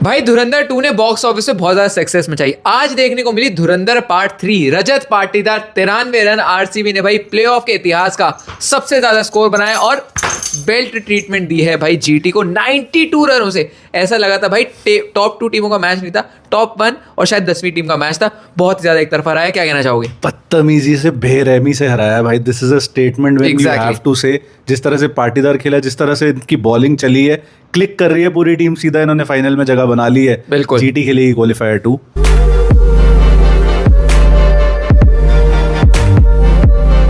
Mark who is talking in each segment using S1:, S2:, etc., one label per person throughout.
S1: भाई धुरंधर 2 ने box office पे बहुत ज्यादा सक्सेस मचाई। आज देखने को मिली धुरंधर part 3। Rajat Patidar 93 run RCB ने भाई प्लेऑफ के इतिहास का सबसे ज्यादा स्कोर बनाया और बेल्ट ट्रीटमेंट दी है भाई जीटी को 92 रनों से। ऐसा लगा था भाई टॉप 2 टीमों का मैच नहीं था, टॉप 1 और शायद 10वीं टीम का मैच था। बहुत ही ज्यादा एक तरफा रहा है। क्या कहना चाहोगे?
S2: बदतमीजी से बेरहमी से हराया भाई। This is a statement when you have to say. जिस तरह से पाटीदार खेला, जिस तरह से इनकी बॉलिंग चली है, क्लिक कर रही है पूरी टीम, सीधा इन्होंने फाइनल में जगह बना ली है।
S1: बिल्कुल
S2: जीटी खेलेगी क्वालिफायर 2।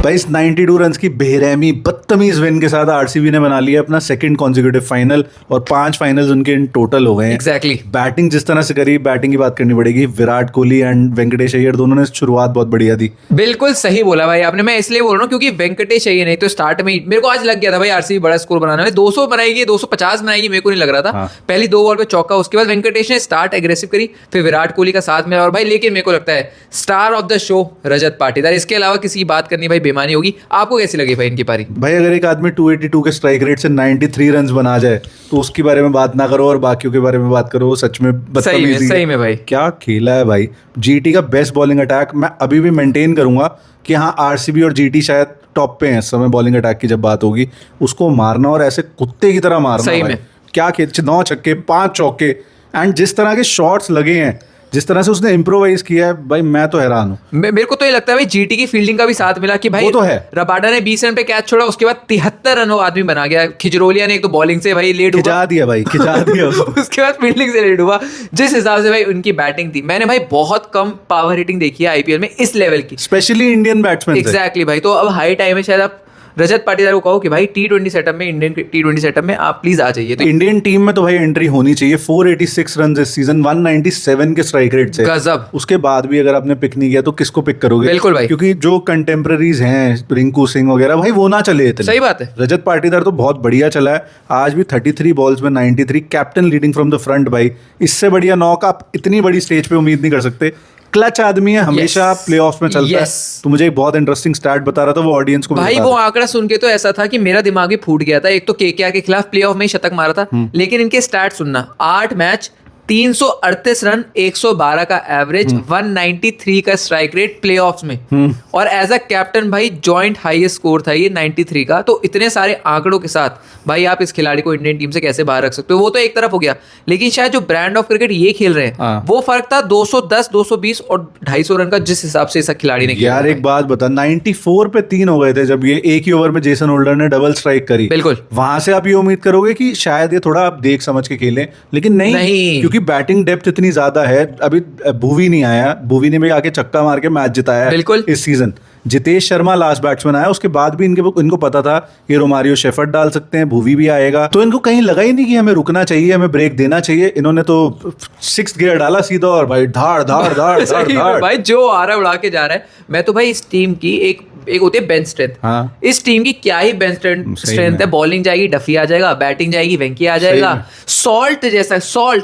S2: भाई इस 92 रन्स की बेरहमी बदतमीज विन के साथ आरसीबी ने बना लिया अपना सेकंड कॉन्जिक्यूटिव फाइनल और 5 फाइनल्स उनके इन टोटल हो गए हैं।
S1: एग्जैक्टली।
S2: बैटिंग जिस तरह से करी, बैटिंग की बात करनी पड़ेगी। विराट कोहली एंड वेंकटेश अय्यर दोनों ने शुरुआत बहुत बढ़िया दी।
S1: बिल्कुल सही बोला भाई आपने। मैं इसलिए बोल रहा हूँ क्योंकि वेंकटेश अय्यर नहीं तो स्टार्ट में ही मेरे को आज लग गया था भाई आरसीबी बड़ा स्कोर बनाने में 200 बनाएगी, 250 बनाएगी, मेरे को नहीं लग रहा था। पहली 2 बॉल पे चौका, उसके बाद वेंकटेश ने स्टार्ट एग्रेसिव करी, फिर विराट कोहली का साथ मिला और भाई लेकिन मेरे को लगता है star of the show Rajat Patidar. इसके अलावा किसी की बात करनी भाई बेमानी होगी। आपको कैसी लगी भाई इनकी पारी?
S2: भाई अगर एक आदमी 282 के स्ट्राइक रेट से 93 रन्स बना जाए तो उसके बारे में बात ना करो और बाकियों के बारे में बात करो। सच में बदतमीजी।
S1: सही में भाई
S2: क्या खेला है भाई। जीटी का बेस्ट बॉलिंग अटैक। मैं अभी भी मेंटेन करूंगा कि हाँ आरसीबी और जीटी शायद टॉप पे हैं इस समय बॉलिंग अटैक की जब बात होगी। उसको मारना और ऐसे कुत्ते की तरह मारना।
S1: सही में
S2: क्या खेल, 9 छक्के 5 चौके एंड जिस तरह के शॉट्स लगे हैं, जिस तरह से उसने इम्प्रोवाइज किया है भाई, मैं तो हैरान हूँ।
S1: मेरे को तो ये लगता है भाई जीटी की फील्डिंग का भी साथ मिला कि भाई
S2: वो तो है।
S1: रबाडा ने 20 रन पे कैच छोड़ा, उसके बाद 73 रन वो आदमी बना गया। खिजरोलिया ने एक तो बॉलिंग से भाई लेट
S2: खिंचा दिया भाई, खिंचा दिया
S1: उसके बाद फील्डिंग से लेट हुआ। जिस हिसाब से भाई उनकी बैटिंग थी, मैंने भाई बहुत कम पावर हिटिंग देखी है आईपीएल में इस लेवल की,
S2: स्पेशली इंडियन बैट्समैन।
S1: एग्जैक्टली भाई। तो अब हाई टाइम है शायद आप रजत पाटीदार को कहो कि भाई T20 सेटअप में, इंडियन T20 सेटअप में आप प्लीज आ जाइए। तो
S2: इंडियन टीम में तो भाई एंट्री होनी चाहिए। 486 रन इस सीजन, 197 के स्ट्राइक रेट से,
S1: गजब।
S2: उसके बाद भी अगर आपने पिक नहीं किया तो किसको पिक करोगे?
S1: बिल्कुल भाई,
S2: क्योंकि जो कंटेम्प्रेरीज हैं रिंकू सिंह वगैरह भाई वो ना चले इतने।
S1: सही बात है।
S2: रजत पाटीदार तो बहुत बढ़िया चला है। आज भी 33 बॉल्स में 93, captain leading from the front. भाई इससे बढ़िया नॉक आप इतनी बड़ी स्टेज पे उम्मीद नहीं कर सकते। क्लच आदमी है, हमेशा प्लेऑफ्स में चलता है। तो मुझे एक बहुत इंटरेस्टिंग स्टैट बता रहा था वो ऑडियंस को
S1: भाई। वो आंकड़ा सुन के तो ऐसा था कि मेरा दिमाग भी फूट गया था। एक तो केकेआर के खिलाफ प्लेऑफ में ही शतक मारा था, लेकिन इनके स्टैट सुनना, 8 मैच 338 रन, 112 का एवरेज, 193 का स्ट्राइक रेट प्लेऑफ्स में, और एज अ कैप्टन भाई जॉइंट हाईएस्ट स्कोर था ये 93 का। तो इतने सारे आंकड़ों के साथ भाई आप इस खिलाड़ी को इंडियन टीम से कैसे बाहर रख सकते हो? वो तो एक तरफ हो गया, लेकिन शायद जो ब्रांड ऑफ क्रिकेट ये खेल रहे हैं वो फर्क था 210, 220 और 250 रन का, जिस हिसाब से इस खिलाड़ी ने
S2: यार एक बात बता, 94 पे 3 हो गए थे जब ये एक ही ओवर में जेसन होल्डर ने डबल स्ट्राइक करी।
S1: बिल्कुल।
S2: वहां से आप ये उम्मीद करोगे कि शायद ये थोड़ा आप देख समझ के खेलें, लेकिन नहीं। क्योंकि बैटिंग डेप्थ इतनी ज्यादा है। अभी भुवी नहीं आया, भुवी ने भी आके छक्का मार के मैच जिताया
S1: बिल्कुल
S2: इस season. Jitesh Sharma last batsman आया, उसके बाद भी इनको पता था कि रोमारियो शेफर्ड डाल सकते हैं, भुवी भी आएगा, तो इनको कहीं लगा ही नहीं कि हमें रुकना चाहिए, हमें ब्रेक देना चाहिए। इन्होंने तो 6th गियर डाला सीधा और भाई धाड़ धाड़ धाड़ धाड़
S1: भाई जो आ रहा है उड़ा के जा रहा है। मैं तो भाई इस टीम की एक होती है बेंच स्ट्रेंथ। इस टीम की क्या ही बेंच स्ट्रेंथ है। बॉलिंग जाएगी डफी आ जाएगा, बैटिंग जाएगी वेंकी आ जाएगा।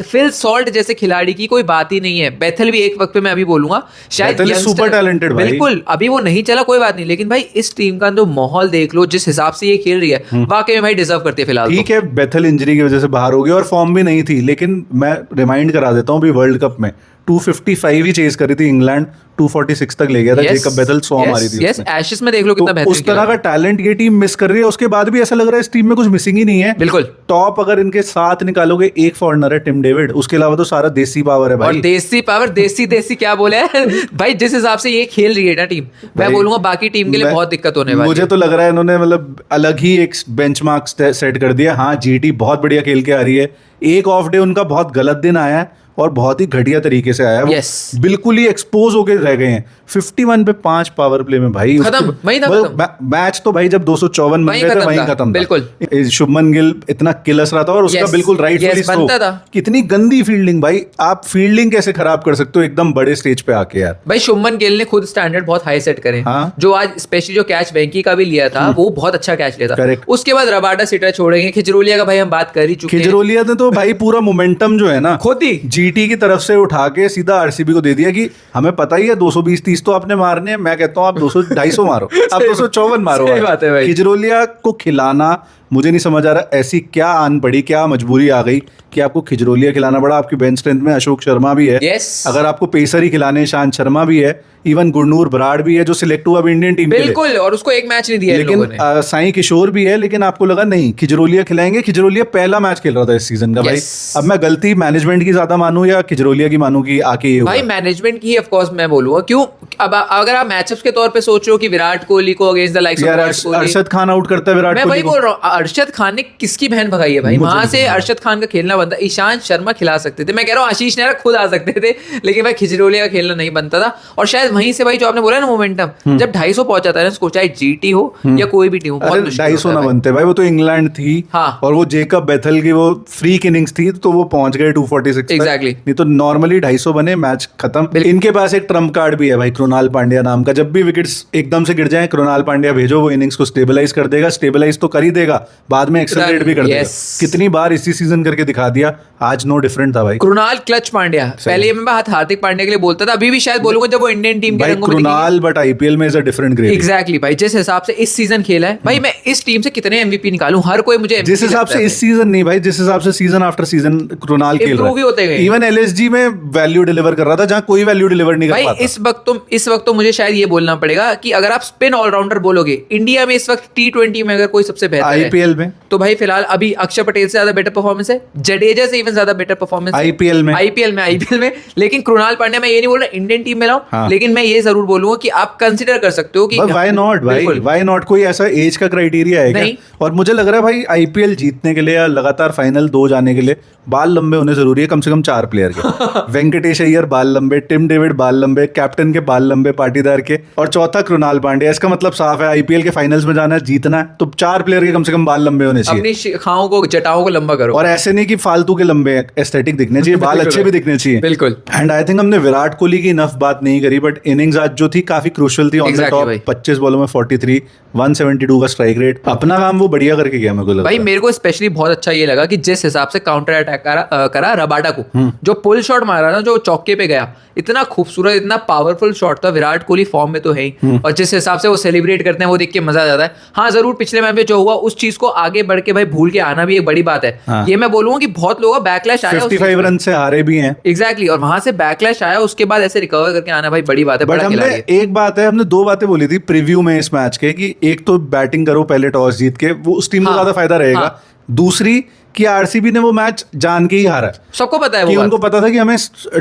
S1: फिल सॉल्ट जैसे खिलाड़ी की कोई बात ही नहीं है। बेथल भी एक वक्त पे मैं अभी बोलूंगा शायद
S2: सुपर टैलेंटेड भाई।
S1: बिल्कुल, अभी वो नहीं चला कोई बात नहीं, लेकिन भाई इस टीम का जो माहौल देख लो, जिस हिसाब से ये खेल रही है, वाकई में भाई डिजर्व करती है फिलहाल।
S2: ठीक है, बेथल इंजरी की वजह से बाहर हो गई और फॉर्म भी नहीं थी, लेकिन मैं रिमाइंड करा देता हूँ, अभी वर्ल्ड कप में 255 ही चेज करी थी इंग्लैंड, 246 तक ले गया था। जेकब बेथल 100 मारी थी
S1: उसने। एशेस में देख लो कितना बेहतर।
S2: उस तरह का टैलेंट ये टीम मिस कर रही है। उसके बाद भी ऐसा लग रहा है इस टीम में कुछ मिसिंग ही नहीं है।
S1: बिल्कुल।
S2: टॉप अगर इनके साथ निकालोगे, एक फॉरनर है टिम डेविड, उसके अलावा तो सारा देसी पावर है भाई।
S1: और देसी पावर, देसी क्या बोले भाई, जिस हिसाब से ये खेल रही है ना टीम, मैं बोलूंगा बाकी टीम के लिए बहुत दिक्कत होने वाली है।
S2: मुझे तो लग रहा है इन्होंने मतलब अलग ही एक बेंचमार्क सेट कर दिया। हाँ, जीटी बहुत बढ़िया खेल के आ रही है। एक ऑफ डे उनका बहुत गलत दिन आया है और बहुत ही घटिया तरीके से आया है। बिल्कुल ही एक्सपोज होके रह गए हैं। 51 पे 5 पावर प्ले में भाई मैच तो भाई जब 254 बन गए थे वहीं खत्म।
S1: बिल्कुल।
S2: शुभमन गिल इतना किलस रहा था और उसका बिल्कुल राइट बनता था। कितनी गंदी फील्डिंग भाई। आप फील्डिंग कैसे खराब कर सकते हो एकदम बड़े स्टेज पे आके? यार
S1: भाई शुभमन गिल ने खुद स्टैंडर्ड बहुत हाई सेट करे। जो आज स्पेशली जो कैच वेंकी का भी लिया था, वो बहुत अच्छा कैच लिया था। उसके बाद रबाडा सिटर छोड़ेंगे, खिजरोलिया का भाई हम बात कर ही चुके हैं।
S2: खिजरोलिया ने तो भाई पूरा मोमेंटम जो है ना
S1: खुद ही
S2: जीटी की तरफ से उठा के सीधा आरसीबी को दे दिया कि हमें पता ही है 220-30 तो आपने मारने हैं। मैं कहता हूँ आप 200-250 मारो, आप 254 मारो।
S1: सही बात है भाई।
S2: खिजरोलिया को खिलाना, मुझे नहीं समझ आ रहा ऐसी क्या आन पड़ी, क्या मजबूरी आ गई कि आपको खिजरोलिया खिलाना पड़ा। आपकी बेंच स्ट्रेंथ में अशोक शर्मा भी है,
S1: Yes.
S2: अगर आपको पेसर ही खिलाने शांत शर्मा भी है, इवन गुरनूर बराड़ भी है जो सिलेक्ट हुआ अभी इंडियन टीम के लिए,
S1: बिल्कुल, और उसको एक मैच नहीं दिया इन
S2: लेकिन
S1: लोगों ने।
S2: साई किशोर भी है, लेकिन आपको लगा नहीं खिजरोलिया खिलाएंगे। खिजरोलिया पहला मैच खेल रहा था इस सीजन का। भाई
S1: Yes.
S2: अब मैं गलती मैनेजमेंट की ज्यादा मानूं या खिजरोलिया की मानूं कि आके ये हुआ?
S1: भाई मैनेजमेंट की ऑफ कोर्स मैं बोलूंगा, क्यों? अब अगर आप मैचअप्स के तौर पे सोच रहे हो कि विराट कोहली को अगेंस्ट द लाइक्स ऑफ
S2: यार
S1: विराट कोहली,
S2: अरशद खान आउट करता है विराट
S1: मैं
S2: कोहली
S1: वही
S2: को।
S1: बोल रहा हूँ, अरशद खान ने किसकी बहन भगाई है भाई?
S2: मुझे
S1: वहां
S2: नहीं
S1: से
S2: समझ
S1: अरशद खान का खेलना बनता, ईशांत शर्मा खिला सकते थे, मैं कह रहा हूँ आशीष नेहरा खुद आ सकते थे, लेकिन भाई खिजरोलिया का खेलना नहीं बनता था। और शायद वहीं से भाई जो आपने बोला ना मोमेंटम, जब 250 पहुंचा था ना उसको, चाहे जीटी हो या कोई भी टीम हो, बहुत
S2: अरे
S1: मुश्किल
S2: 250
S1: होता
S2: ना
S1: है भाई।
S2: बनते भाई, वो तो इंग्लैंड थी।
S1: हाँ।
S2: और वो जेकब बेथल की वो फ्री इनिंग्स थी तो वो पहुंच गए 246 तक।
S1: Exactly.
S2: नहीं तो नॉर्मली 250 बने, मैच खत्म। इनके पास एक ट्रम्प कार्ड भी है भाई, कृणाल पांड्या नाम का। जब भी विकेट्स एकदम से गिर जाए, कृणाल पांड्या भेजो, वो इनिंग्स को स्टेबलाइज कर देगा। स्टेबलाइज तो कर ही देगा, बाद में एक्सेलरेट भी कर देगा।
S1: Yes.
S2: कितनी बार इसी सीजन करके दिखा दिया, आज नो डिफरेंट था भाई।
S1: कृणाल क्लच पांड्या, पहले मैं बात हार्दिक पांड्या के लिए बोलता था, अभी भी शायद बोलूंगा जब वो इंडियन टीम के
S2: भाई
S1: रंगों में दिखेंगे।
S2: कृणाल बट आईपीएल में is a different grade.
S1: Exactly भाई, जिस हिसाब से इस सीजन खेला है भाई, मैं इस टीम से कितने एमवीपी निकालूं, हर कोई मुझे
S2: जिस
S1: MVP
S2: हिसाब
S1: लगता
S2: से
S1: है
S2: इस सीजन नहीं भाई, जिस हिसाब से सीजन आफ्टर सीजन कृणाल खेल
S1: Improve ही होते
S2: रहा
S1: गए।
S2: है। इवन एलएसजी में वैल्यू डिलीवर कर रहा था जहां कोई वैल्यू डिलीवर नहीं कर
S1: भाई
S2: पाता।
S1: इस वक्त तो मुझे शायद ये बोलना पड़ेगा कि अगर आप स्पिन ऑलराउंडर बोलोगे इंडिया में इस वक्त T20 में अगर कोई सबसे बेहतर है
S2: आईपीएल में
S1: तो भाई फिलहाल अभी अक्षर पटेल से ज्यादा बेटर परफॉर्मेंस है, जडेजा से इवन ज्यादा बेटर परफॉर्मेंस
S2: आईपीएल में
S1: आईपीएल में। लेकिन कृणाल पांड्या, मैं ये नहीं बोल रहा इंडियन टीम में लाऊं,
S2: हाँ।
S1: लेकिन मैं ये जरूर बोलूंगा कि आप कंसिडर कर सकते हो कि
S2: व्हाई नॉट भाई,
S1: बिल्कुल।
S2: Why not? कोई ऐसा एज का क्राइटेरिया है क्या?
S1: नहीं।
S2: और मुझे लग रहा है भाई आईपीएल जीतने के लिए या लगातार फाइनल 2 जाने के लिए बाल लंबे होने जरूरी है, कम से कम 4 प्लेयर के। वेंकटेश अय्यर बाल लंबे, टिम डेविड बाल लंबे, कैप्टन के बाल लंबे पाटीदार के, और चौथा कृणाल पांड्या। इसका मतलब साफ है आईपीएल के फाइनल्स में जाना है, जीतना है, तो 4 प्लेयर के कम से कम बाल लंबे होने चाहिए।
S1: अपनी खाओं को, जटाओं को लंबा करो।
S2: और ऐसे नहीं कि फालतू के लंबे, एस्थेटिक दिखने चाहिए, बाल अच्छे भी दिखने चाहिए।
S1: बिल्कुल।
S2: एंड आई थिंक हमने विराट कोहली की इनफ बात नहीं करी, बट इनिंग्स आज जो थी काफी क्रूशियल थी। ऑन द
S1: Exactly
S2: टॉप
S1: भाई।
S2: 25 बॉलों में 43, 172 का स्ट्राइक रेट, अपना काम वो बढ़िया करके गया मेरे को लगा।
S1: भाई मेरे को स्पेशली बहुत अच्छा ये लगा कि जिस हिसाब से काउंटर अटैक करा रबाडा को, जो पुल शॉट मारा ना, जो चौके पे गया, इतना खूबसूरत, इतना पावरफुल शॉट था। विराट कोहली फॉर्म में तो है ही, और जिस हिसाब से वो सेलिब्रेट करते हैं वो देख के मजा आ जाता है। हाँ जरूर, पिछले मैच में जो हुआ उस चीज को आगे बढ़ के भाई भूल के आना भी एक बड़ी बात है।
S2: हाँ।
S1: ये मैं बोलूंगा कि बहुत लोगों का बैकलैश आया
S2: 55 रन से हारे भी हैं।
S1: एग्जैक्टली, और वहां से बैकलैश आया, उसके बाद ऐसे रिकवर करके आना भाई बड़ी बात है।
S2: बट
S1: बड़ा
S2: हमने
S1: खिलाड़ी है।
S2: एक बात है, हमने 2 बातें बोली थी प्रीव्यू में इस मैच के, कि एक तो बैटिंग करो पहले टॉस जीत के, वो उस टीम को
S1: हाँ,
S2: ज्यादा फायदा रहेगा।
S1: हाँ।
S2: दूसरी कि आरसीबी ने वो मैच जान के ही हारा है,
S1: सबको पता है
S2: कि
S1: वो
S2: उनको
S1: बात।
S2: पता था कि हमें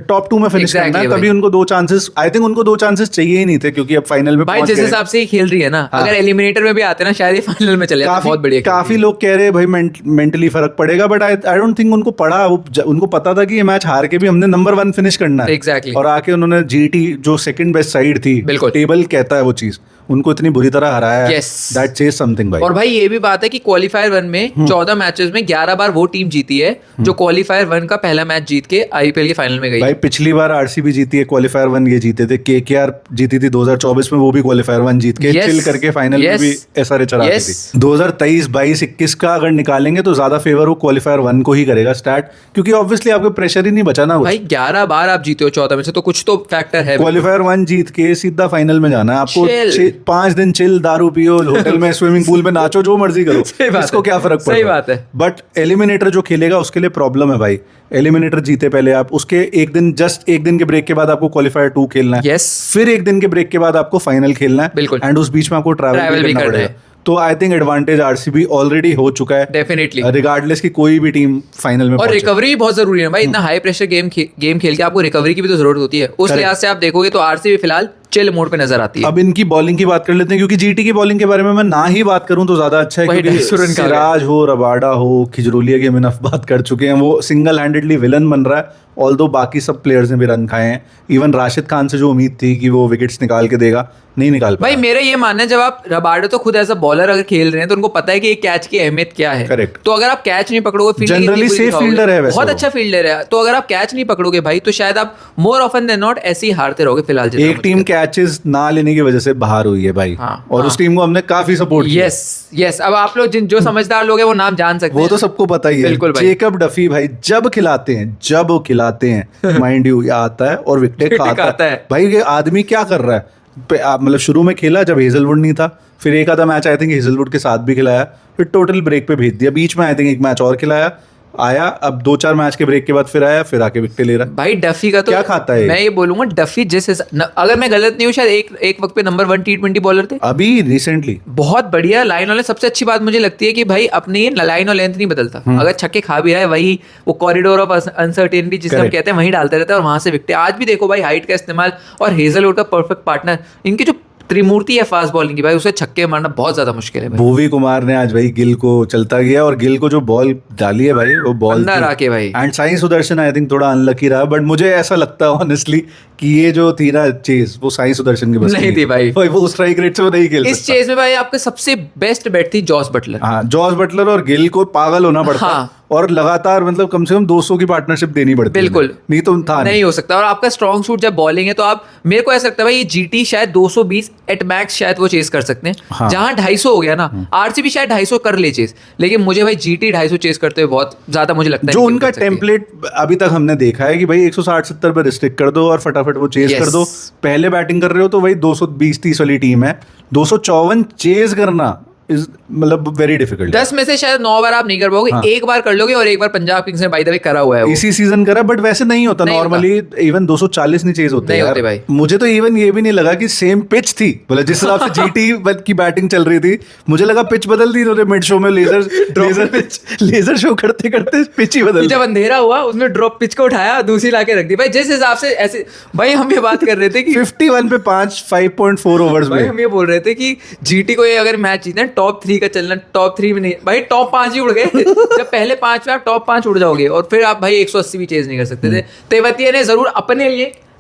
S2: टॉप 2 में फिनिश
S1: Exactly
S2: करना है,
S1: भाई।
S2: तभी उनको 2 चांसेस, आई थिंक उनको 2 चांसेस चाहिए ही नहीं थे, क्योंकि अब फाइनल में
S1: भाई
S2: पहुंच
S1: जिस
S2: गए।
S1: हिसाब से ही खेल रही है ना,
S2: हाँ।
S1: अगर एलिमिनेटर में भी आते ना शायद ये फाइनल में चले जाते। बहुत बढ़िया खेल रही
S2: काफी
S1: है।
S2: लोग कह रहे हैं भाई मेंटली फर्क पड़ेगा, बट आई डोंट थिंक उनको पड़ा। उनको पता था कि ये मैच हार के भी हमने नंबर 1 फिनिश करना है।
S1: Exactly।
S2: और आके उन्होंने जीटी जो सेकंड बेस्ट साइड थी,
S1: बिल्कुल।
S2: टेबल कहता है वो चीज, उनको इतनी बुरी तरह हराया है।
S1: Yes।
S2: दैट सेज समथिंग भाई।
S1: और भाई ये भी बात है कि क्वालिफायर 1 में 14 मैचेस में 11 बार वो टीम जीती है जो क्वालिफायर 1 का पहला मैच जीत के आईपीएल के फाइनल में गई।
S2: भाई पिछली बार आरसीबी जीती है, क्वालिफायर 1 ये जीते थे। केकेआर जीती थी 2024 में, वो भी क्वालिफायर 1 जीत के
S1: Yes।
S2: चिल करके फाइनल में
S1: Yes।
S2: भी एसआरएच हरा
S1: Yes।
S2: थी। 2023, 22, 21 का अगर निकालेंगे तो ज्यादा फेवर वो क्वालिफायर 1 को ही करेगा स्टार्ट, क्योंकि ऑब्वियसली आपको प्रेशर ही नहीं बचा ना।
S1: भाई 11 बार आप जीते हो 14 में से, तो कुछ तो फैक्टर है।
S2: क्वालिफायर 1 जीत के सीधा फाइनल में जाना है आपको।
S1: Chill।
S2: 5 दिन चिल, दारू पियो, होटल में, स्विमिंग पूल में नाचो, जो मर्जी करो,
S1: सही बात
S2: इसको
S1: है।
S2: क्या फर्क पड़ता
S1: सही बात है।
S2: बट एलिमिनेटर जो खेलेगा उसके लिए प्रॉब्लम है भाई। एलिमिनेटर जीते पहले आप, उसके एक दिन के ब्रेक के बाद आपको क्वालिफायर 2 खेलना है।
S1: Yes।
S2: फिर एक दिन के ब्रेक के बाद आपको फाइनल खेलना है।
S1: बिल्कुल।
S2: एंड उस बीच में आपको ट्रैवल भी करना पड़ेगा। तो I think advantage RCB already हो चुका है,
S1: डेफिनेटली।
S2: रिगार्डलेस की कोई भी टीम फाइनल में
S1: और
S2: पहुंचे।
S1: रिकवरी भी बहुत जरूरी है भाई। इतना हाई प्रेशर गेम खेल के आपको रिकवरी की भी तो जरूरत होती है। उस
S2: Correct।
S1: लिहाज से आप देखोगे तो आरसीबी फिलहाल चिल मोड पे नजर आती है।
S2: अब इनकी बॉलिंग की बात कर लेते हैं, क्योंकि जीटी की बॉलिंग के बारे में मैं ना ही बात करूं तो ज्यादा अच्छा है,
S1: वही
S2: क्योंकि
S1: सुरन का
S2: सिराज हो, रबाडा हो, खिजरोलिया की हम इनफ बात कर चुके हैं। वो सिंगल हैंडेडली विलन बन रहा है, ऑल्दो बाकी सब प्लेयर्स ने भी रन खाए हैं। इवन राशिद खान से जो उम्मीद थी कि वो विकेट्स निकाल के देगा, नहीं निकाल पाया।
S1: भाई मेरा ये मानना है, जब आप रबाडा तो खुद एज अ बॉलर अगर खेल रहे हैं तो उनको पता है कि एक कैच की अहमियत क्या है।
S2: Correct।
S1: तो अगर आप कैच नहीं पकड़ोगे, फील्डिंग
S2: Generally
S1: इतनी बुरी
S2: safe
S1: दिखाओगे,
S2: fielder है वैसे
S1: बहुत
S2: वो।
S1: अच्छा फील्डर है, तो अगर आप कैच नहीं पकड़ोगे भाई तो शायद आप मोर ऑफन देन नॉट ऐसे ही हारते रहोगे फिलहाल। जितना
S2: एक
S1: मुझे
S2: टीम कैचेस ना लेने की वजह से बाहर हुई है भाई,
S1: हाँ,
S2: और
S1: हाँ।
S2: उस टीम को हमने काफी सपोर्ट किया।
S1: यस अब आप लोग जो समझदार लोग हैं वो नाम जान सकते
S2: वो
S1: हैं।
S2: तो सबको पता ही है।
S1: बिल्कुल भाई।
S2: जेकब डफी भाई जब खिलाते हैं माइंड यू, आता है और विकेट खाता
S1: खाता
S2: है
S1: है।
S2: भाई। ये आदमी क्या कर रहा है? मतलब शुरू में खेला जब हेजलवुड नहीं था, फिर एक आधा मैच आई थिंक हेजलवुड के साथ भी खिलाया, फिर टोटल ब्रेक पे भेज दिया, बीच में आई थिंक एक मैच और खिलाया, आया, अब 2-4 मैच के ब्रेक के बाद फिर आया, फिर आके विकेट ले रहा है।
S1: भाई डफी का तो
S2: क्या खाता है?
S1: मैं ये बोलूंगा डफी अगर मैं गलत नहीं हूँ शायद एक वक्त पे नंबर 1 T20 बॉलर थे
S2: अभी रिसेंटली।
S1: बहुत बढ़िया लाइन और सबसे अच्छी बात मुझे लगती है कि भाई अपनी लाइन और लेंथ नहीं बदलता, अगर छक्के खा भी रहा है वही वो कॉरिडोर ऑफ अनसर्टेनिटी जिसे हम कहते हैं वहीं डालते रहते हैं और वहां से विकेट। आज भी देखो भाई हाइट का इस्तेमाल और हेजलवुड का परफेक्ट पार्टनर, इनकी जो त्रिमूर्ति है फास्ट बॉलिंग की भाई, उसे छक्के मारना बहुत ज्यादा मुश्किल है भाई।
S2: भुवी कुमार ने आज भाई गिल को चलता गया और गिल को जो बॉल डाली है भाई वो बॉल
S1: अंदर आके भाई।
S2: And Sai Sudarshan I think थोड़ा अनलकी रहा, बट मुझे ऐसा लगता है ऑनेस्टली कि ये जो थी ना चेज वो साई सुदर्शन की बस
S1: नहीं थी भाई।
S2: वो स्ट्राइक रेट से वो नहीं खेल
S1: इस
S2: सकता।
S1: चेज में भाई आपके सबसे बेस्ट बैट थी जॉस बटलर।
S2: हाँ, जॉस बटलर और गिल को पागल होना पड़ता
S1: हाँ।
S2: और लगातार मतलब कम से कम 200 की पार्टनरशिप देनी पड़ती
S1: बिल्कुल,
S2: नहीं तो था
S1: नहीं हो सकता। और आपका स्ट्रॉन्ग सूट जब बॉलिंग है तो आप, मेरे को ऐसा लगता है भाई ये जीटी शायद 220 एट मैक्स शायद वो चेस कर सकते हैं।
S2: हाँ।
S1: जहां 250 हो गया ना, आरसीबी शायद 250 कर ले चेस, लेकिन मुझे भाई जीटी 250 चेस करते हुए बहुत ज्यादा मुझे लगता है
S2: जो
S1: नहीं
S2: उनका
S1: कर सकते।
S2: टेम्पलेट अभी तक हमने देखा है कि भाई 160-70 पे रिस्ट्रिक्ट कर दो और फटाफट वो चेज
S1: Yes.
S2: कर दो। पहले बैटिंग कर रहे हो तो वही 220-30 वाली टीम है, 254 चेज करना इज मतलब वेरी डिफिकल्ट।
S1: 10 में से शायद 9 बार आप नहीं कर पाओगे।
S2: हाँ।
S1: एक बार कर लोगे और एक बार पंजाब किंग्स ने बाय द वे करा हुआ है वो।
S2: इसी सीजन करा, बट वैसे नहीं होता
S1: नहीं
S2: नॉर्मली, इवन 240 नहीं चेज होते
S1: नहीं
S2: यार।
S1: होते भाई।
S2: मुझे तो इवन ये भी नहीं लगा कि सेम पिच थी, मतलब जिस हिसाब से जीटी की बैटिंग चल रही थी, मुझे लगा पिच बदल दी इन्होंने मिड शो में, लेजर शो करते करते पिच ही बदल
S1: जब अंधेरा हुआ उसने ड्रॉप पिच को उठाया, दूसरी लाके रख दी भाई। जिस हिसाब से ऐसे भाई हम ये बात कर रहे थे कि
S2: 51 पे 5.4 ओवर्स
S1: भाई
S2: में।
S1: हम ये बोल रहे थे कि जीटी को ये अगर मैच जीतना है टॉप 3 का चलना, टॉप 3 में नहीं भाई, टॉप 5 ही उड़ गए। जब पहले 5 में आप टॉप 5 उड़ जाओगे और फिर आप भाई 180 भी चेज नहीं कर सकते थे। तेवतिया ने जरूर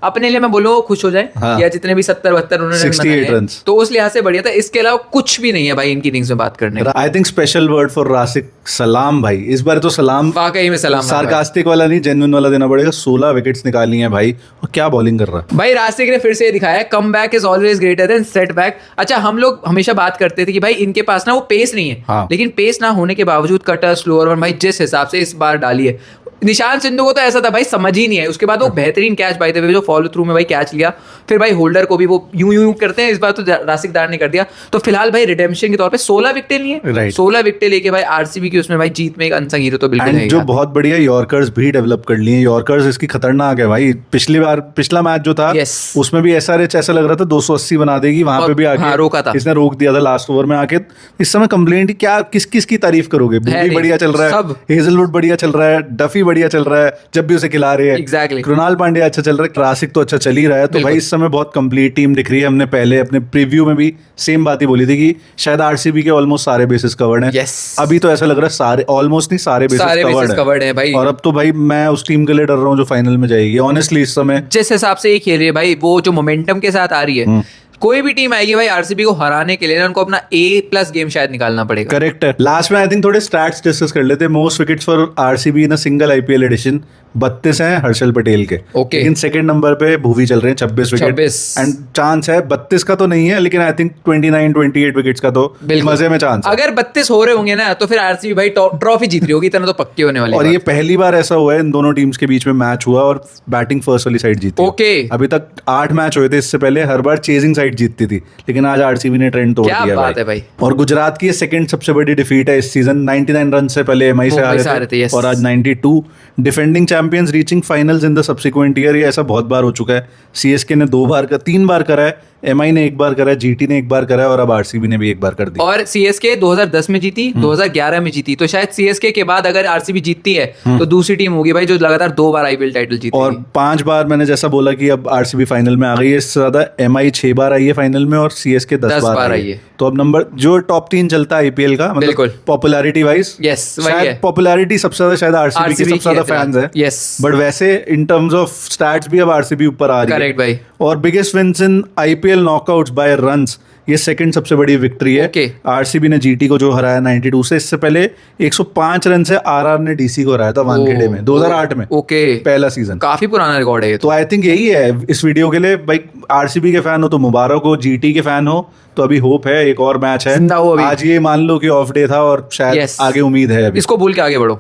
S1: अपने लिए मैं बोलूँ खुश हो जाए,
S2: हाँ।
S1: या जितने भी 70-72 उन्होंने
S2: 68
S1: बनाए,
S2: रन्स।
S1: तो उस लिहाज से बढ़िया था। इसके अलावा कुछ भी नहीं है भाई इनकी इनिंग्स में बात करने का।
S2: I think special word for Rasik सलाम भाई, इस बार तो सलाम
S1: वाकई में सलाम
S2: सार्कास्टिक वाला नहीं, जेन्युइन वाला देना पड़ेगा। 16 विकेट्स निकाली हैं भाई, और क्या बॉलिंग कर रहा है
S1: भाई। रास्तिक ने फिर से दिखाया come back is always greater than set back. अच्छा, हम लोग हमेशा बात करते थे कि भाई इनके पास ना वो पेस नहीं है,
S2: हाँ।
S1: लेकिन पेस ना होने के बावजूद कटर स्लोअर वन भाई जिस हिसाब से इस बार डाली है। निशान सिंधु को तो ऐसा था भाई समझ ही नहीं है, उसके बाद वो बेहतरीन कैच बाय द वे जो फॉलो थ्रू में भाई कैच लिया, फिर भाई होल्डर को भी वो यूं करते हैं, इस बार तो रासिक दार ने कर दिया। तो फिलहाल भाई रिडेम्पशन के तौर पे 16 विकेटें लिए,
S2: Right.
S1: 16 विकेटें लेके भाई आरसीबी की उसमें भाई जीत में एक अनसंग हीरो तो बिल्कुल
S2: एंड
S1: है
S2: जो
S1: यार।
S2: बहुत बढ़िया यॉर्कर्स भी डेवलप कर लिए। यॉर्कर्स इसकी खतरनाक है भाई। पिछला मैच जो था
S1: Yes.
S2: उसमें भी एसआरएच ऐसा लग रहा था 280 बना देगी, वहां पे भी आके
S1: हाँ, रोका था।
S2: इसने रोक दिया था लास्ट ओवर में आके। इस समय कंप्लेंट क्या किस की तारीफ करोगे? बुकी
S1: नहीं,
S2: बढ़िया चल रहा है,
S1: सब।
S2: हेजलवुड बढ़िया चल रहा है, डफी बढ़िया चल रहा है जब भी उसे खिला रहे हैं,
S1: Exactly.
S2: कृणाल पांड्या अच्छा चल रहा है, रासिक तो अच्छा चल ही रहा है। तो भाई इस समय बहुत कंप्लीट टीम दिख रही है। हमने पहले अपने प्रीव्यू में भी सेम बात ही बोली थी कि शायद आरसीबी के ऑलमोस्ट सारे बेसिस कवर्ड हैं।
S1: Yes.
S2: अभी तो ऐसा लग रहा है सारे ऑलमोस्ट नहीं, सारे
S1: सारे
S2: बेसिस
S1: bases covered हैं भाई।
S2: और अब तो भाई मैं उस टीम के लिए डर रहा हूँ जो फाइनल में जाएगी ऑनेस्टली इस समय।
S1: जिस हिसाब से ये खेल रही है भाई, वो जो मोमेंटम के साथ आ रही है, कोई भी टीम आएगी भाई आरसीबी को हराने के लिए ना उनको अपना A+ गेम शायद निकालना पड़ेगा।
S2: करेक्ट है। लास्ट में आई थिंक थोड़े स्टैट्स डिस्कस कर लेते हैं। Most wickets for RCB in a single IPL edition 32 हैं हर्षल पटेल के।
S1: Okay.
S2: लेकिन सेकंड नंबर पे भुवी चल रहे हैं 26 विकेट
S1: 26
S2: एंड चांस है 32 का तो नहीं है, लेकिन आई थिंक 29-28 विकेट्स का तो
S1: बिल्कुल।
S2: मजे में चांस है।
S1: अगर 32 हो रहे होंगे ना तो फिर आरसीबी भाई ट्रॉफी जीत रही होगी, इतना तो पक्की होने वाली
S2: और
S1: बात।
S2: ये पहली बार ऐसा हुआ है इन दोनों टीम्स के बीच में मैच हुआ और बैटिंग फर्स्ट वाली साइड जीती है।
S1: ओके।
S2: अभी तक 8 मैच हुए थे इससे पहले, हर बार चेजिंग साइड जीतती थी, लेकिन आज आरसीबी ने ट्रेंड तोड़
S1: क्या
S2: दिया
S1: बात है भाई।
S2: और गुजरात की सेकंड सबसे बड़ी डिफीट है इस सीजन। 99 रन से पहले एमआई से
S1: मुंबई से
S2: हारे थे
S1: yes.
S2: और आज 92। Defending champions reaching finals in the subsequent year, ये ऐसा बहुत बार हो चुका है। सीएसके ने 3 बार करा है, एमआई ने 1 बार करा है, जीटी ने 1 बार करा है और अब आरसीबी ने भी 1 बार कर दिया।
S1: और सीएसके 2010 में जीती, 2011 में जीती, तो शायद सीएसके के बाद अगर आरसीबी जीतती है तो दूसरी टीम होगी भाई जो लगातार 2 बार आईपीएल टाइटल जीती।
S2: और 5 बार मैंने जैसा बोला कि अब आरसीबी फाइनल में आ गई है, इससे ज्यादा एमआई 6 बार आई है फाइनल में और सीएसके 10 बार आई है। तो अब नंबर जो टॉप 3 चलता है आईपीएल का,
S1: बिल्कुल।
S2: मतलब पॉपुलैरिटी वाइज
S1: Yes, वही है।
S2: पॉपुलैरिटी सबसे ज्यादा शायद आरसीबी के सबसे ज्यादा फैंस है।
S1: Yes.
S2: बट वैसे इन टर्म्स ऑफ स्टैट्स भी अब आरसीबी ऊपर आ रही है।
S1: Correct भाई।
S2: और biggest wins in IPL knockouts by runs, ये सेकंड सबसे बड़ी विक्ट्री है।
S1: Okay.
S2: आरसीबी ने जीटी को जो हराया 92 से, इससे पहले 105 रन से आरआर ने डीसी को हराया था वानखेड़े में 2008 में,
S1: ओके,
S2: पहला सीजन।
S1: काफी पुराना रिकॉर्ड है ये
S2: तो आई थिंक यही है इस वीडियो के लिए भाई। आरसीबी के फैन हो तो मुबारक हो, जीटी के फैन हो तो अभी होप है, एक और मैच है।
S1: जिंदा हो अभी।
S2: आज ये मान लो कि ऑफ डे था और शायद
S1: Yes.
S2: आगे उम्मीद है अभी।
S1: इसको भूल के आगे बढ़ो।